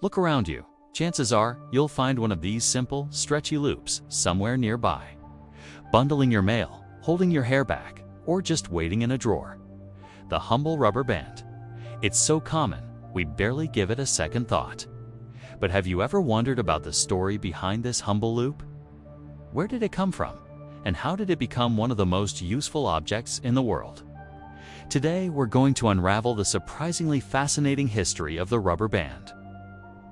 Look around you. Chances are you'll find one of these simple, stretchy loops somewhere nearby. Bundling your mail, holding your hair back, or just waiting in a drawer. The humble rubber band. It's so common, we barely give it a second thought. But have you ever wondered about the story behind this humble loop? Where did it come from? And how did it become one of the most useful objects in the world? Today, we're going to unravel the surprisingly fascinating history of the rubber band.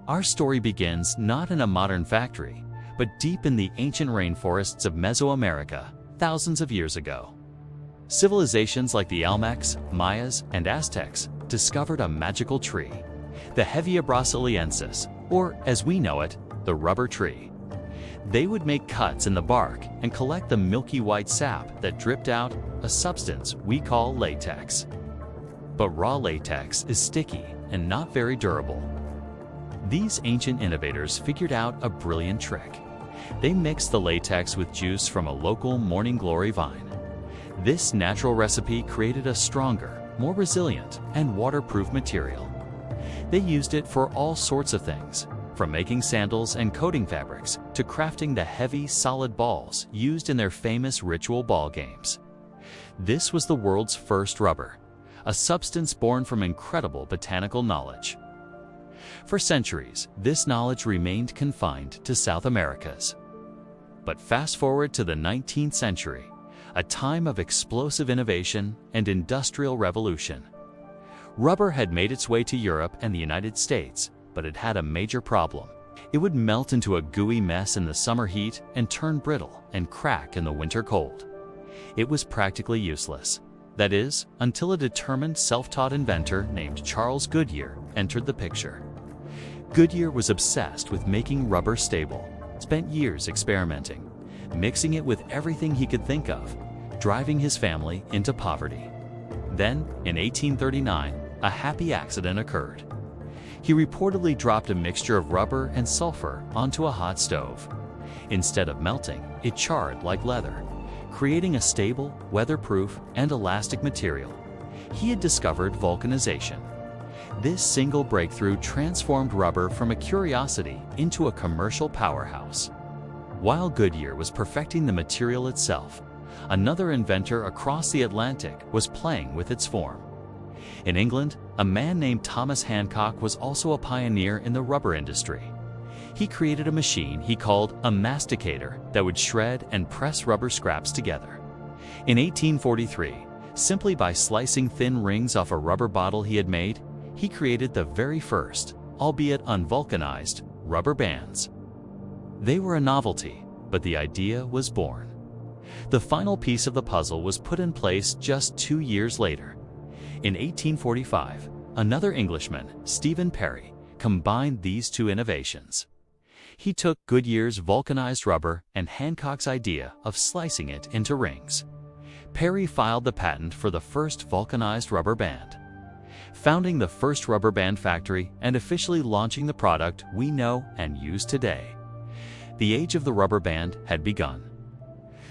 Our story begins not in a modern factory, but deep in the ancient rainforests of Mesoamerica, thousands of years ago. Civilizations like the Olmecs, Mayas, and Aztecs discovered a magical tree, the Hevea brasiliensis, or as we know it, the rubber tree. They would make cuts in the bark and collect the milky white sap that dripped out, a substance we call latex. But raw latex is sticky and not very durable. These ancient innovators figured out a brilliant trick. They mixed the latex with juice from a local morning glory vine. This natural recipe created a stronger, more resilient, and waterproof material. They used it for all sorts of things, from making sandals and coating fabrics to crafting the heavy, solid balls used in their famous ritual ball games. This was the world's first rubber, a substance born from incredible botanical knowledge. For centuries, this knowledge remained confined to South Americas. But fast forward to the 19th century, a time of explosive innovation and industrial revolution. Rubber had made its way to Europe and the United States, but it had a major problem. It would melt into a gooey mess in the summer heat and turn brittle and crack in the winter cold. It was practically useless. That is, until a determined self-taught inventor named Charles Goodyear entered the picture. Goodyear was obsessed with making rubber stable, spent years experimenting, mixing it with everything he could think of, driving his family into poverty. Then, in 1839, a happy accident occurred. He reportedly dropped a mixture of rubber and sulfur onto a hot stove. Instead of melting, it charred like leather, creating a stable, weatherproof, and elastic material. He had discovered vulcanization. This single breakthrough transformed rubber from a curiosity into a commercial powerhouse. While Goodyear was perfecting the material itself, another inventor across the Atlantic was playing with its form. In England, a man named Thomas Hancock was also a pioneer in the rubber industry. He created a machine he called a masticator that would shred and press rubber scraps together. In 1843, simply by slicing thin rings off a rubber bottle he had made, he created the very first, albeit unvulcanized, rubber bands. They were a novelty, but the idea was born. The final piece of the puzzle was put in place just 2 years later. In 1845, another Englishman, Stephen Perry, combined these two innovations. He took Goodyear's vulcanized rubber and Hancock's idea of slicing it into rings. Perry filed the patent for the first vulcanized rubber band, founding the first rubber band factory and officially launching the product we know and use today. The age of the rubber band had begun.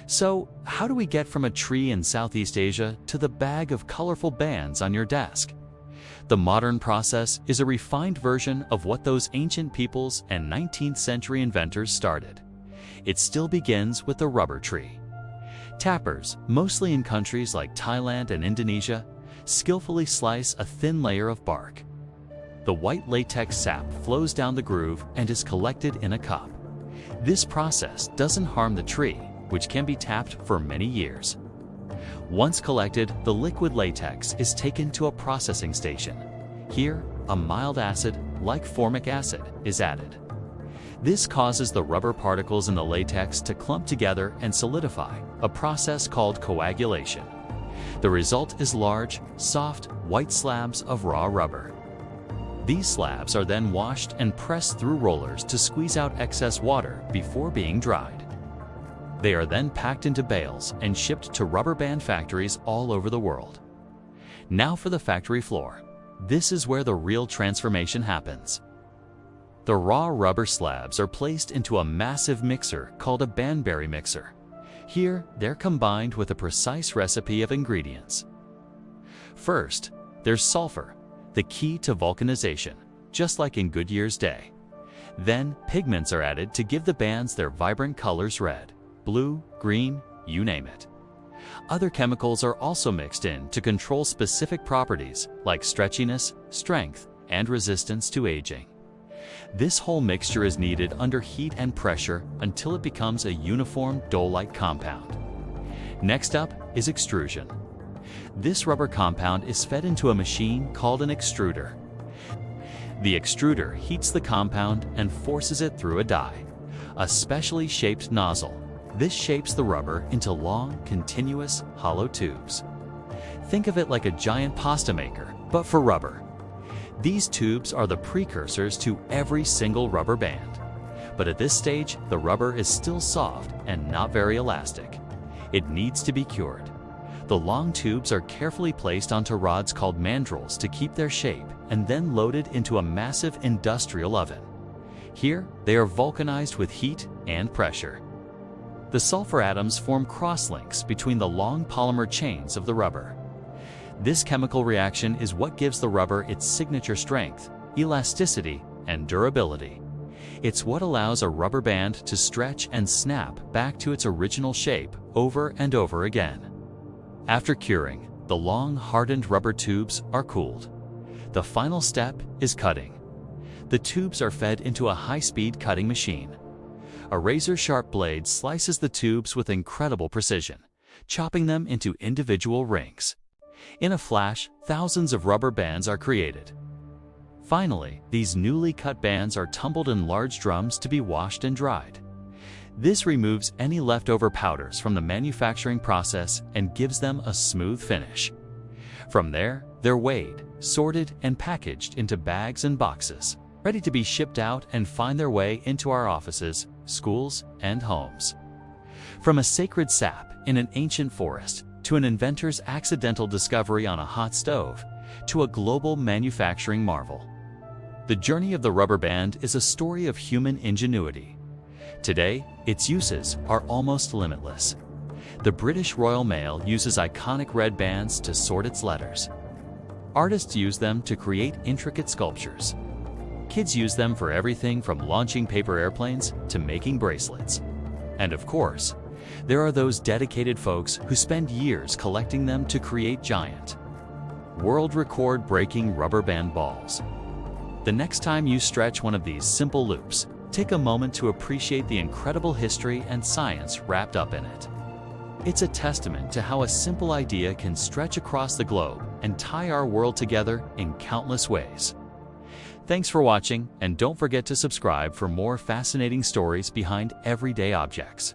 So, how do we get from a tree in Southeast Asia to the bag of colorful bands on your desk? The modern process is a refined version of what those ancient peoples and 19th century inventors started. It still begins with the rubber tree. Tappers, mostly in countries like Thailand and Indonesia, skillfully slice a thin layer of bark. The white latex sap flows down the groove and is collected in a cup. This process doesn't harm the tree, which can be tapped for many years. Once collected, the liquid latex is taken to a processing station. Here, a mild acid, like formic acid, is added. This causes the rubber particles in the latex to clump together and solidify, a process called coagulation. The result is large, soft, white slabs of raw rubber. These slabs are then washed and pressed through rollers to squeeze out excess water before being dried. They are then packed into bales and shipped to rubber band factories all over the world. Now for the factory floor. This is where the real transformation happens. The raw rubber slabs are placed into a massive mixer called a Banbury mixer. Here, they're combined with a precise recipe of ingredients. First, there's sulfur, the key to vulcanization. just like in Goodyear's day. Then, pigments are added to give the bands their vibrant colors: red, blue, green, you name it. Other chemicals are also mixed in to control specific properties like stretchiness, strength, and resistance to aging. This whole mixture is needed under heat and pressure until it becomes a uniform dough-like compound. Next up is extrusion. This rubber compound is fed into a machine called an extruder. The extruder heats the compound and forces it through a die, a specially shaped nozzle. This shapes the rubber into long, continuous, hollow tubes. Think of it like a giant pasta maker, but for rubber. These tubes are the precursors to every single rubber band. But at this stage, the rubber is still soft and not very elastic. It needs to be cured. The long tubes are carefully placed onto rods called mandrels to keep their shape and then loaded into a massive industrial oven. Here, they are vulcanized with heat and pressure. The sulfur atoms form crosslinks between the long polymer chains of the rubber. This chemical reaction is what gives the rubber its signature strength, elasticity, and durability. It's what allows a rubber band to stretch and snap back to its original shape over and over again. After curing, the long, hardened rubber tubes are cooled. The final step is cutting. The tubes are fed into a high-speed cutting machine. A razor-sharp blade slices the tubes with incredible precision, chopping them into individual rings. In a flash, thousands of rubber bands are created. Finally, these newly cut bands are tumbled in large drums to be washed and dried. This removes any leftover powders from the manufacturing process and gives them a smooth finish. From there, they're weighed, sorted, and packaged into bags and boxes, ready to be shipped out and find their way into our offices, schools, and homes. From a sacred sap in an ancient forest, to an inventor's accidental discovery on a hot stove, to a global manufacturing marvel. The journey of the rubber band is a story of human ingenuity. Today, its uses are almost limitless. The British Royal Mail uses iconic red bands to sort its letters. Artists use them to create intricate sculptures. Kids use them for everything from launching paper airplanes to making bracelets. And of course, there are those dedicated folks who spend years collecting them to create giant, world record-breaking rubber band balls. The next time you stretch one of these simple loops, take a moment to appreciate the incredible history and science wrapped up in it. It's a testament to how a simple idea can stretch across the globe and tie our world together in countless ways. Thanks for watching, and don't forget to subscribe for more fascinating stories behind everyday objects.